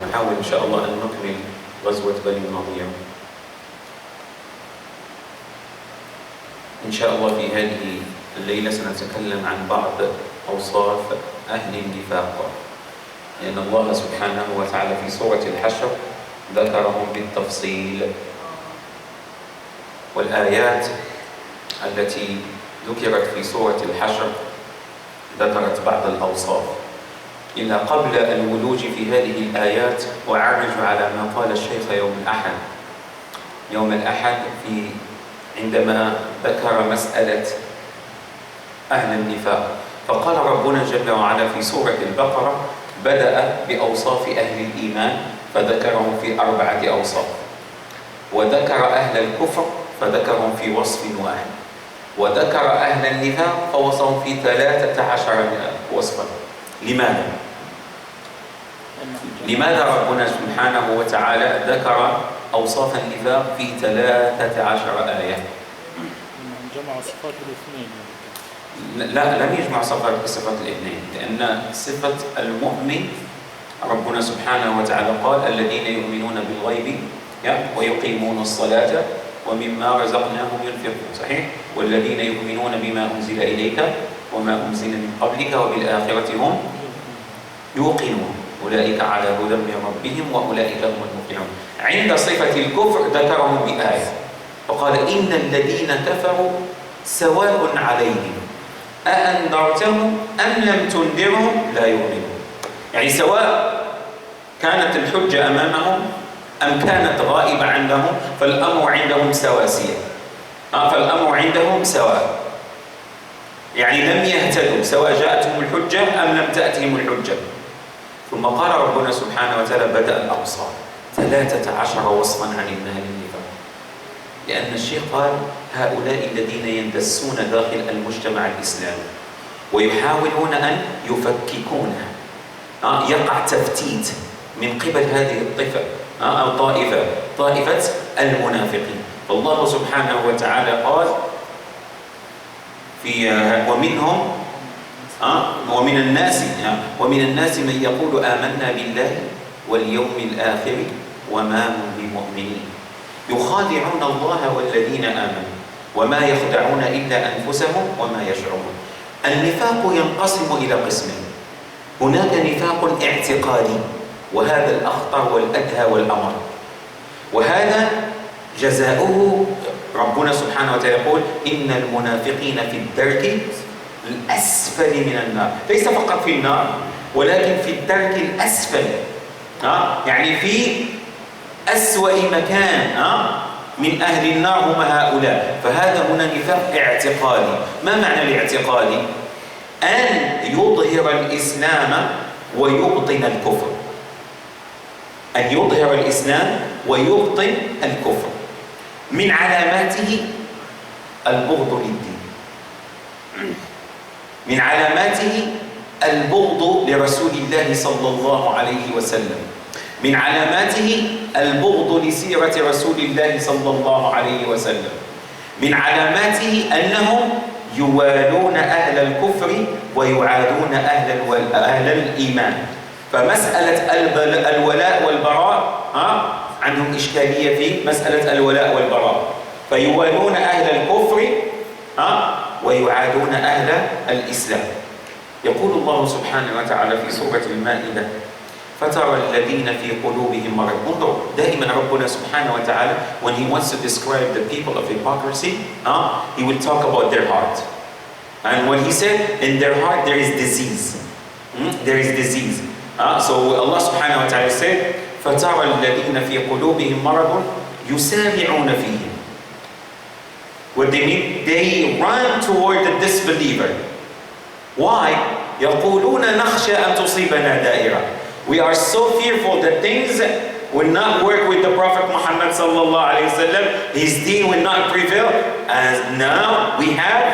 نحاول إن شاء الله أن نكمل غزوة بني النضير إن شاء الله. في هذه الليلة سنتكلم عن بعض أوصاف أهل النفاق، لأن الله سبحانه وتعالى في سورة الحشر ذكرهم بالتفصيل، والآيات التي ذكرت في سورة الحشر ذكرت بعض الأوصاف. إلا قبل الولوج في هذه الآيات أعرج على ما قال الشيخ يوم الأحد عندما ذكر مسألة أهل النفاق، فقال ربنا جل وعلا في سورة البقرة بدأ بأوصاف أهل الإيمان فذكرهم في 4 أوصاف، وذكر أهل الكفر فذكرهم في وصف واحد، وذكر أهل النفاق فوصفهم في 13 وصفا. لماذا ربنا سبحانه وتعالى ذكر أوصاف النفاق في 13 آية؟ جمع صفات الاثنين. لا، لم يجمع صفات الاثنين، لأن صفة المؤمن ربنا سبحانه وتعالى قال الذين يؤمنون بالغيب ويقيمون الصلاة ومما رزقناهم ينفقون، صحيح؟ والذين يؤمنون بما أنزل إليك وما أنزل من قبلك وبالآخرة هم يوقنون أولئك على هدى من ربهم وأولئك هم المفلحون. عند صفة الكفر ذكرهم بآية فقال إن الذين كفروا سواء عليهم أأنذرتهم أم لم تنذرهم لا يؤمنون. يعني سواء كانت الحجة أمامهم أم كانت غائبة عندهم فالأمر عندهم سواسية، فالأمر عندهم سواء، يعني لم يهتدوا سواء جاءتهم الحجة أم لم تأتهم الحجة. ثم قال ربنا سبحانه وتعالى بدأ الأوصاف 13 وصفا عن أهل النفاق، لأن الشيخ قال هؤلاء الذين يندسون داخل المجتمع الإسلامي ويحاولون أن يفككونه، يقع تفتيت من قبل هذه أو طائفة المنافقين. فالله سبحانه وتعالى قال ومن الناس من يقول آمنا بالله واليوم الآخر وما هم بمؤمنين يخادعون الله والذين آمنوا وما يخدعون إلا أنفسهم وما يشعرون. النفاق ينقسم إلى قسمين، هناك نفاق اعتقادي وهذا الأخطر والأدهى والأمر، وهذا جزاؤه ربنا سبحانه وتعالى يقول إن المنافقين في الدرك الأسفل من النار، ليس فقط في النار ولكن في الدرك الأسفل، يعني في أسوأ مكان من أهل النار هم هؤلاء. فهذا هنا نفاق اعتقادي. ما معنى الاعتقادي؟ أن يظهر الإسلام ويبطن الكفر، أن يظهر الإسلام ويبطن الكفر. من علاماته البغض للدين، من علاماته البغض لرسول الله صلى الله عليه وسلم، من علاماته البغض لسيرة رسول الله صلى الله عليه وسلم، من علاماته أنهم يوالون أهل الكفر ويعادون أهل الإيمان. فمسألة الولاء والبراء عندهم إشكالية في مسألة الولاء والبراء، فيوالون أهل الكفر ويعادون أهل الإسلام. يقول الله سبحانه وتعالى في سورة المائدة فترى الذين في قلوبهم مرض. انظر دائما ربنا سبحانه وتعالى when he wants to describe the people of hypocrisy he will talk about their heart, and when he said in their heart there is disease, there is disease. So Allah subhanahu wa ta'ala said فترى الذين في قلوبهم مرض يسارعون فيهم. What they mean? They run toward the disbeliever. Why? يقولون نخشى أن تصيبنا دائرة. We are so fearful that things will not work with the Prophet Muhammad sallallahu alaihi wasallam. His deen will not prevail. And now we have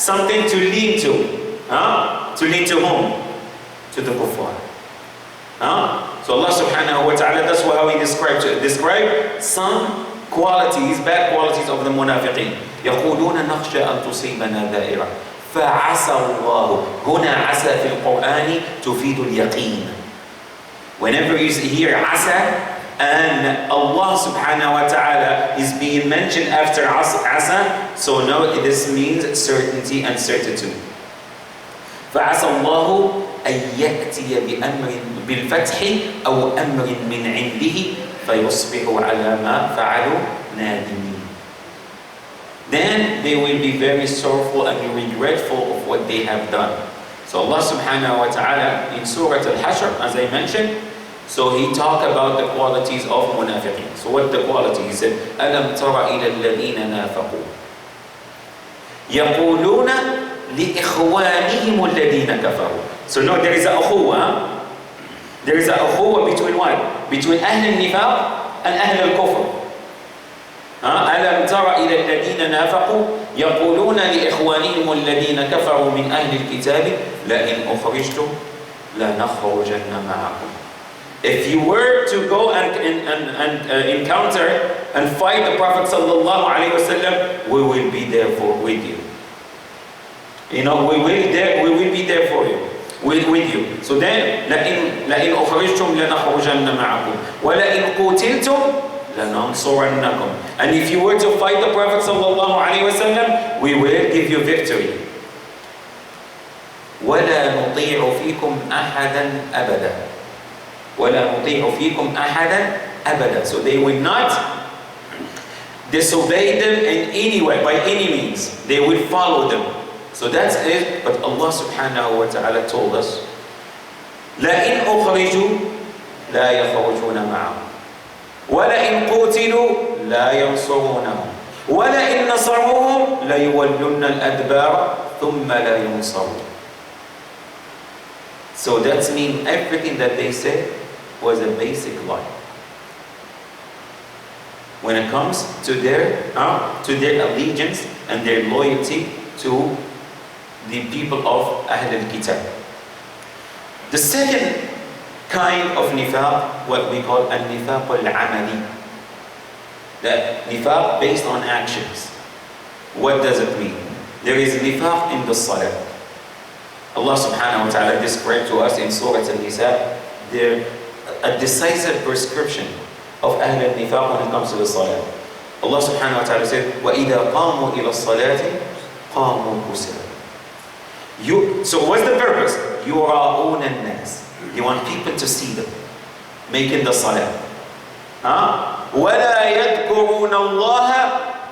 something to lean to. To lean to whom? To the kuffar. So Allah subhanahu wa ta'ala, that's how he described some qualities, bad qualities of the munafiqeen. يقولون نخشى أن تصيبنا دائرة فعسى الله. هنا عسى في القرآن تفيد اليقين. Whenever you hear asa, and Allah subhanahu wa ta'ala is being mentioned after asa, so no, this means certainty and certitude. فَعَسَى اللَّهُ أَن يَأْتِيَ بِأَمْرٍ بِالْفَتْحِ أَوْ أَمْرٍ مِّنْ عِنْدِهِ فَيُصْبِحُوا عَلَى مَا فَعَلُوا نَادِمِينَ. Then they will be very sorrowful and regretful of what they have done. So Allah subhanahu wa ta'ala in Surah Al-Hashr, as I mentioned, so he talked about the qualities of munafiqeen. So what the quality? He said, أَلَمْ تَرَ إِلَى الَّذِينَ نَافَقُوا يَقُولُونَ لِإِخْوَانِهِمُ الَّذِينَ كَفَرُوا. So no, there is a ukhuwa. There is a ukhuwa between what? Between أهل النفاق and أهل الكفر. أَلَمْ تَرَ إِلَى الَّذِينَ نَافَقُوا يَقُولُونَ لِإِخْوَانِهِمُ الَّذِينَ كَفَرُوا مِنْ أَهْلِ الْكِتَابِ لَئِنْ أُخْرِجْتُمْ لَنَخْرُجَنَّ مَعَكُمْ. If you were to go and encounter and fight the Prophet sallallahu alaihi wasallam, we will be there with you. You know, we will be there for you, with you. So then, لَإِنْ أُخْرِجْتُمْ لَنَخْرُجَنَّ مَعَكُمْ وَلَئِنْ قُوتِلْتُمْ لَنَنْصُرَنَّكُمْ. And if you were to fight the Prophet sallallahu alaihi wasallam, we will give you victory. وَلَا نُطِيعُ فِيكُمْ أَحَدًا أَبَدًا. وَلَا نُطِيعُ فِيكُمْ أَحَدًا أَبَدًا. So they will not disobey them in any way, by any means. They will follow them. So that's it. But Allah subhanahu wa ta'ala told us, لَإِنْ أُخْرِجُوا لَا يَخْرُجُونَ مَعَهُمْ وَلَئِنْ قُوتِلُوا لَا يَنْصُرُونَهُمْ وَلَئِنْ نَصَرُوهُمْ لَيُوَلُّنَّ الْأَدْبَارَ ثُمَّ لَا يُنْصَرُونَ. So that means everything that they said was a basic lie. When it comes to their allegiance and their loyalty to the people of Ahl al-Kitab. The second kind of nifaq, what we call al-nifaq al-amali. The nifaq based on actions. What does it mean? There is nifaq in the salah. Allah subhanahu wa ta'ala described to us in Surah Al-Nisa a decisive prescription of Ahl al-Nifaq when it comes to the Salah. Allah subhanahu wa ta'ala said, وَإِذَا قَامُوا إِلَى الصَّلَاةِ قَامُوا كُسَالَى. So what's the purpose? يُرَاءُونَ النَّاسِ. You want people to see them making the Salah. وَلَا يَذْكُرُونَ اللَّهَ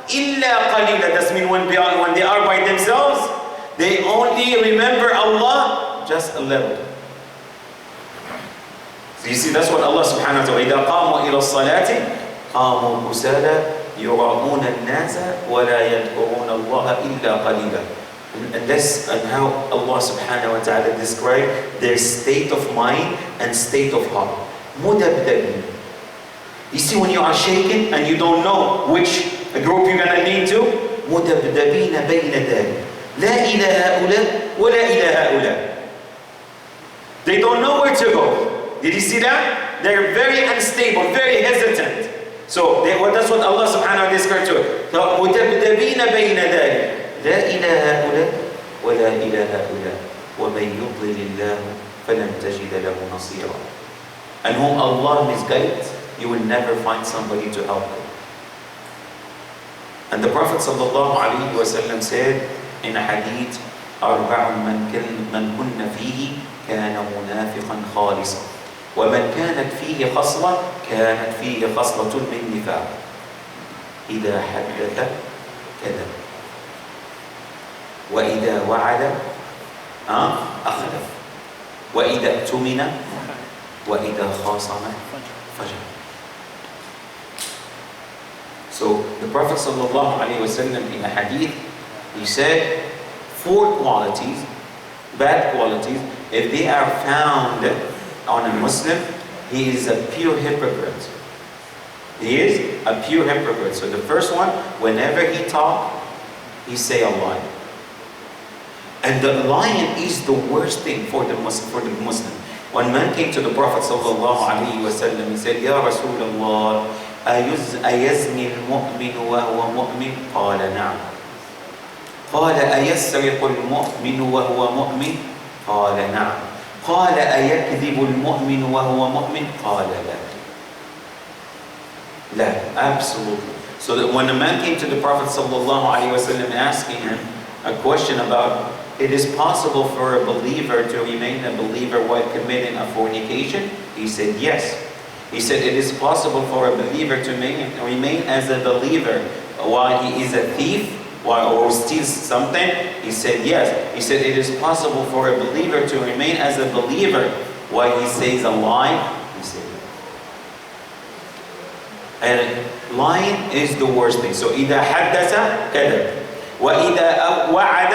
إِلَّا قَلِيلًا. That means when they are by themselves, they only remember Allah just a little. So you see, that's what Allah subhanahu wa ta'ala, إِذَا قَامُوا إِلَى الصَّلَاةِ قَامُوا كُسَالَى يُرَاءُونَ النَّاسَ وَلَا يَذْكُرُونَ اللَّهَ إِلَّا قَلِيلًا. And that's how Allah subhanahu wa ta'ala described their state of mind and state of heart. مُدَبْدَبِينَ. You see, when you are shaken and you don't know which group you're going to lean to, مُدَبْدَبِينَ بَيْنَ ذَلِكَ. لا إلى هؤلاء ولا إلى هؤلاء. They don't know where to go. Did you see that? They're very unstable, very hesitant. So that's what Allah subhanahu wa ta'ala described to it. مُتَبْدَبِينَ بَيْنَ ذَلِكَ لا إلى هؤلاء ولا إلى هؤلاء وَمَنْ يُضْلِلِ اللَّهُ فَلَنْ تَجِدَ لَهُ نَصِيرًا. And whom Allah misguides, you will never find somebody to help them. And the Prophet sallallahu alaihi wasallam said in a hadith, أربع من كن فيه كان منافقا خالصا ومن كانت فيه خصلة كانت فيه خصلة من نفاق إذا حدث كذب وإذا وعد أخلف وإذا اؤتمن وإذا خاصم فجر. So the Prophet sallallahu alaihi wasallam in a hadith, he said 4 qualities, bad qualities, if they are found on a Muslim, he is a pure hypocrite. He is a pure hypocrite. So the first one, whenever he talks, he say a lie. And the lying is the worst thing for the Muslim. One man came to the Prophet sallallahu alaihi wasallam, he said, Ya Rasulullah, أيزني المؤمن وهو مؤمن؟ قال نعم. قال أيسرق المؤمن وهو مؤمن؟ قال نعم. قال أيكذب المؤمن وهو مؤمن قال لا. لا, absolutely. So that when a man came to the Prophet ﷺ asking him a question about it is possible for a believer to remain a believer while committing a fornication, he said yes. He said it is possible for a believer to remain as a believer while he is a thief or steals something. He said yes. He said it is possible for a believer to remain as a believer while he says a lie. He said yes. And lying is the worst thing. So إذا حدث كذب وإذا وعد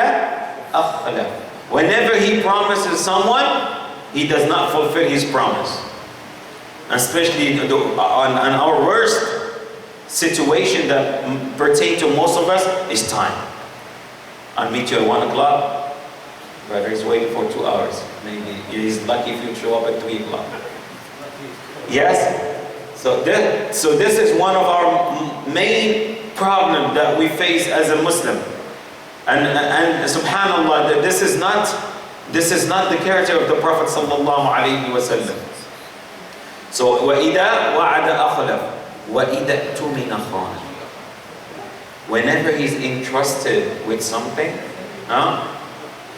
أخلف. Whenever he promises someone, he does not fulfill his promise. Especially on our worst situation that pertain to most of us is time. I'll meet you at 1 o'clock. Brother is waiting for 2 hours. Maybe he's lucky if you show up at 3 o'clock. Yes? So this is one of our main problems that we face as a Muslim. And subhanallah, this is not the character of the Prophet sallallahu alaihi wasallam. So وَإِذَا وَعَدَ أَخْلَفَ وَإِذَا اؤْتُمِنَ خَانَ. Whenever he's entrusted with something,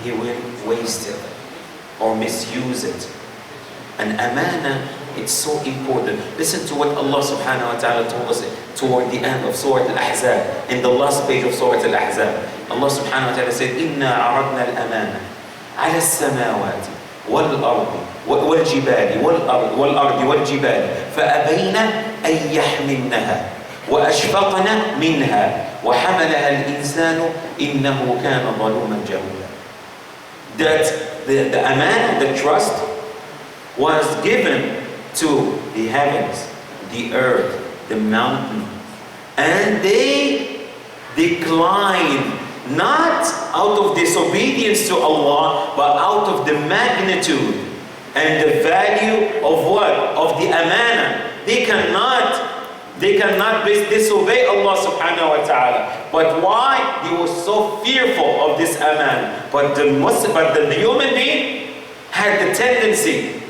he will waste it or misuse it. And amana, it's so important. Listen to what Allah subhanahu wa ta'ala told us toward the end of Surah Al-Ahzab. In the last page of Surah Al-Ahzab, Allah subhanahu wa ta'ala said, إِنَّا عَرَضْنَا الْأَمَانَ عَلَى السَّمَاوَاتِ وَالْأَرْضِ والجبال والأرض والجبال فأبين أن يحملنها وأشفقن منها وحملها الإنسان إنه كان ظلوما جهولا. That the amana, the trust, was given to the heavens, the earth, the mountain, and they declined, not out of disobedience to Allah, but out of the magnitude and the value of what? Of the amana. They cannot disobey Allah subhanahu wa ta'ala. But why? They were so fearful of this amana. But the human being had the tendency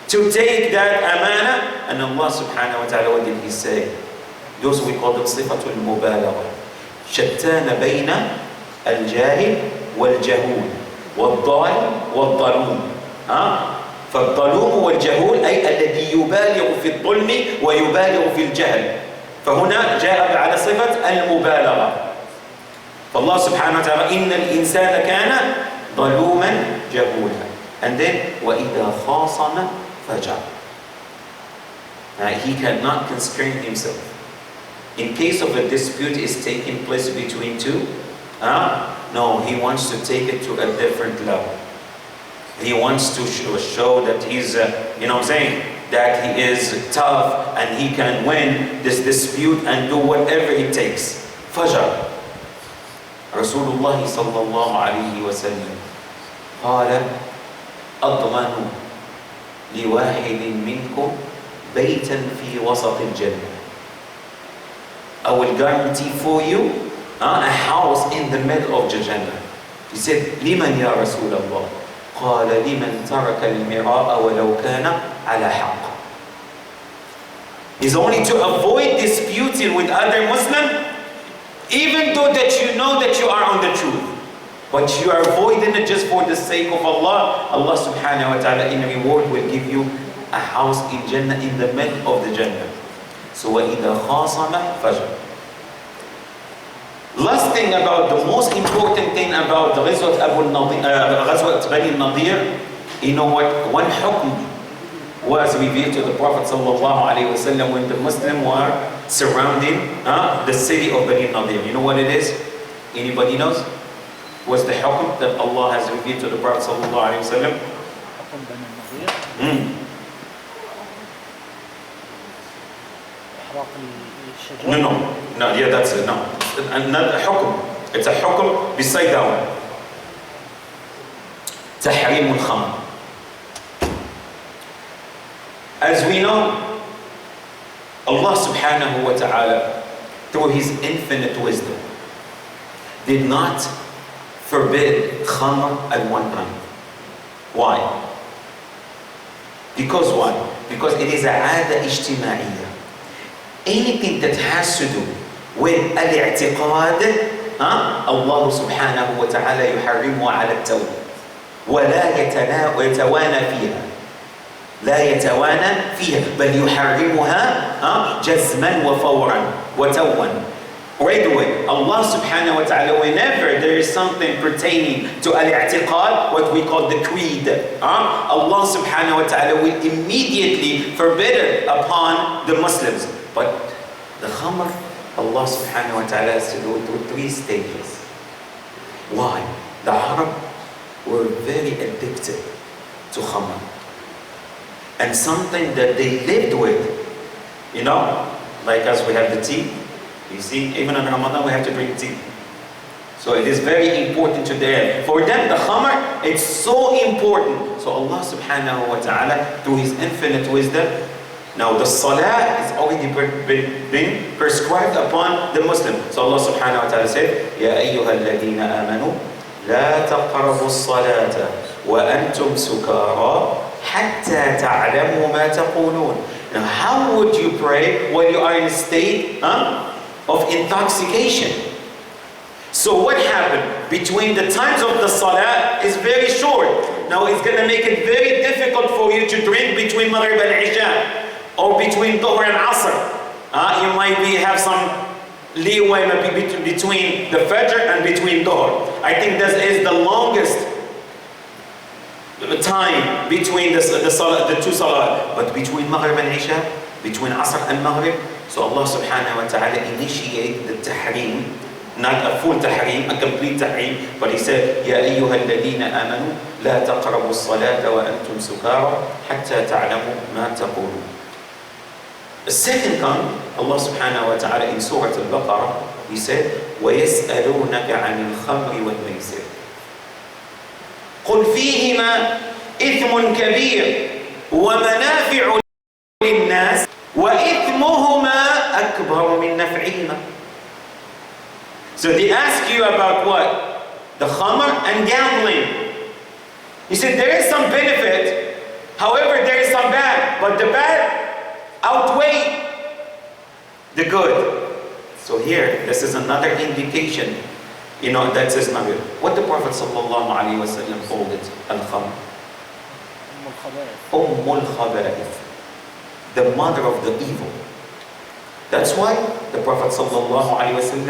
to take that amana, and Allah subhanahu wa ta'ala, what did He say? Those we call them sifatul mubalagha. شتان بين الجاهل والجهول والضال والظلوم. فالظلوم والجهول أي الذي يبالغ في الظلم ويبالغ في الجهل. فهنا جاء على صفة المبالغة. فالله سبحانه وتعالى إن الإنسان كان ظلوما جهولا. And then وإذا خاصم فجر. He cannot constrain himself. In case of a dispute is taking place between two, no, he wants to take it to a different level. He wants to show that he's, that he is tough and he can win this dispute and do whatever it takes. Fajr. Rasulullah sallallahu alayhi wa sallam قال أضمن لواحد منكم بيتا في وسط الجنة. I will guarantee for you a house in the middle of Jannah. He said, لمن يا رسول الله؟ قال لمن ترك المراء ولو كان على حق. It's only to avoid disputing with other Muslims, even though that you know that you are on the truth. But you are avoiding it just for the sake of Allah. Allah subhanahu wa ta'ala in reward will give you a house in Jannah, in the middle of the Jannah. So وَإِذَا خَاصَمَ فَجْرٍ. Last thing about the most important thing about the Ghazwat Bani Nadir, you know what? One hukm was revealed to the Prophet sallallahu alaihi wasallam when the Muslims were surrounding the city of Bani Nadir. You know what it is? Anybody knows? What's the hukm that Allah has revealed to the Prophet sallallahu alaihi wasallam? Hukm Bani Nadir. No, yeah, that's it, no. Another hukm. It's a hukm beside that one. Tahrim al-khamr. As we know, Allah subhanahu wa ta'ala, through His infinite wisdom, did not forbid khamr at one time. Why? Because why? Because it is a عادة اجتماعية. Anything that has to do with الاعتقاد, الله سبحانه وتعالى يحرمه على التوبة ولا يتوانى فيها. لا يتوانى فيها بل يحرمها جزما وفورا وتوا. Right away, Allah subhanahu wa ta'ala, whenever there is something pertaining to al-i'tiqad, what we call the creed, Allah subhanahu wa ta'ala will immediately forbid it upon the Muslims. But the khamr, Allah subhanahu wa ta'ala has to go through 3 stages. Why? The Arab were very addicted to khamr. And something that they lived with, you know, like as we have the tea. You see, even in Ramadan we have to drink tea. So it is very important to them. For them, the khamr, it's so important. So Allah subhanahu wa ta'ala, through His infinite wisdom, now the salah is already been prescribed upon the Muslim. So Allah subhanahu wa ta'ala said, يَا أَيُّهَا الَّذِينَ آمَنُوا لَا تَقْرَبُوا الصَّلَاةَ وَأَنْتُمْ سُكَارَى حَتَّى تَعْلَمُوا مَا تَقُولُونَ. Now how would you pray when you are in a state of intoxication? So what happened? Between the times of the salah is very short. Now it's going to make it very difficult for you to drink between Maghrib and Isha or between Dhuhr and Asr. You might have some leeway between the Fajr and between Dhuhr. I think this is the longest time between the two salah. But between Maghrib and Isha, between Asr and Maghrib, so Allah subhanahu wa ta'ala initiated the tahreem, not a full tahreem, a complete tahreem, but He said, يَا أَيُّهَا الَّذِينَ آمَنُوا لَا تَقْرَبُوا الصَّلَاةَ وَأَنْتُمْ سُكَارَى حَتَّى تَعْلَمُوا مَا تَقُولُونَ. The second time, Allah subhanahu wa ta'ala in Surah Al-Baqarah, He said, وَيَسْأَلُونَكَ عَنِ الْخَمْرِ وَالْمَيْسِرِ قُلْ فِيهِمَا إِثْمٌ كَبِيرٌ وَمَنَافِعُ لِلنَّاسِ وَإِثْمُهُمَا أَكْبَرُ مِنْ نَفْعِهِمَا. So they ask you about what? The khamr and gambling. He said there is some benefit, however there is some bad, but the bad outweigh the good. So here, this is another indication, that says Nabi. What the Prophet sallallahu alaihi wasallam called it, al-khamr. Ummul khaba'ith. The mother of the evil. That's why the Prophet ﷺ,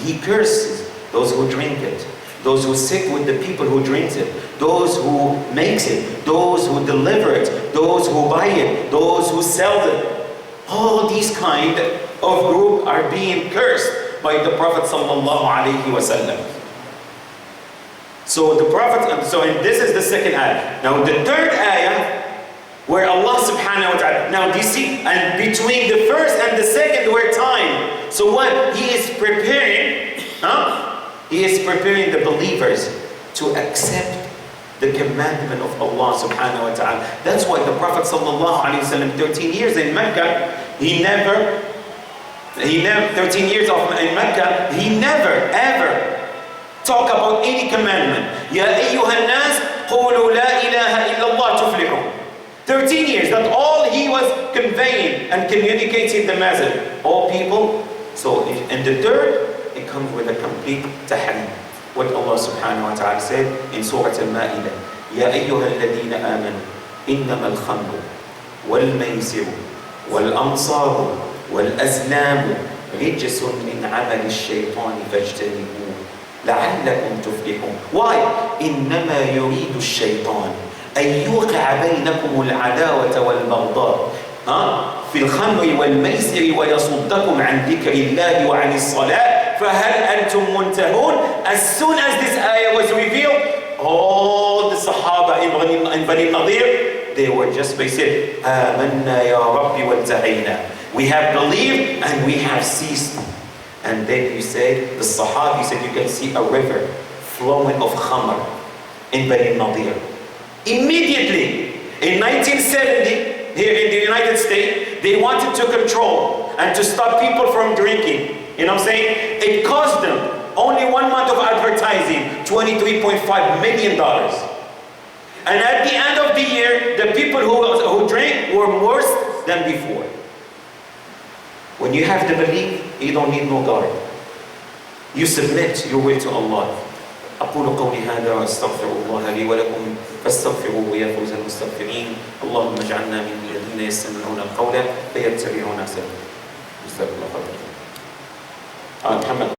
he curses those who drink it, those who sit with the people who drink it, those who makes it, those who deliver it, those who buy it, those who sell it. All these kind of group are being cursed by the Prophet ﷺ. So the Prophet, and this is the second ayah. Now the third ayah, where Allah subhanahu wa ta'ala, now do you see, and between the first and the second were time. So what? He is preparing, He is preparing the believers to accept the commandment of Allah subhanahu wa ta'ala. That's why the Prophet sallallahu alayhi wa sallam, 13 years in Mecca, he never 13 years in Mecca, he never ever talk about any commandment. Ya ayyuhan nas, qulu la ilaha illallah tuflihun. 13 years, that all he was conveying and communicating the message. All people. So in the third, it comes with a complete tahrim. What Allah subhanahu wa ta'ala said in Surah Al-Ma'idah. Ya ayyuha alladhina amanu, innama al-khamru, wal-maysiru, wal-ansaru, wal-azlamu, rijsun min amal al-shaytani fajtanibuhu, la'allakum tuflihun. Why? Innama yuridu al-shaytan أن يوقع بينكم العداوة والبغضاء في الخمر والميسر ويصدكم عن ذكر الله وعن الصلاة فهل أنتم منتهون. As soon as this ayah was revealed, all the Sahaba in Bani Nadir, they were just basically آمنا يا رب وانتهينا. We have believed and we have ceased. And then you say, the Sahaba, you said you can see a river flowing of khamr in Bani Nadir. Immediately, in 1970, here in the United States, they wanted to control and to stop people from drinking. You know what I'm saying? It cost them, only 1 month of advertising, $23.5 million. And at the end of the year, the people who drink were worse than before. When you have the belief, you don't need no guard. You submit your will to Allah. أقول قولي هذا وأستغفر الله لي ولكم فاستغفروه يا فوز المستغفرين. اللهم اجعلنا من الذين يستمعون القول فيتبعون أحسنه. جزاك الله خيرا. محمد.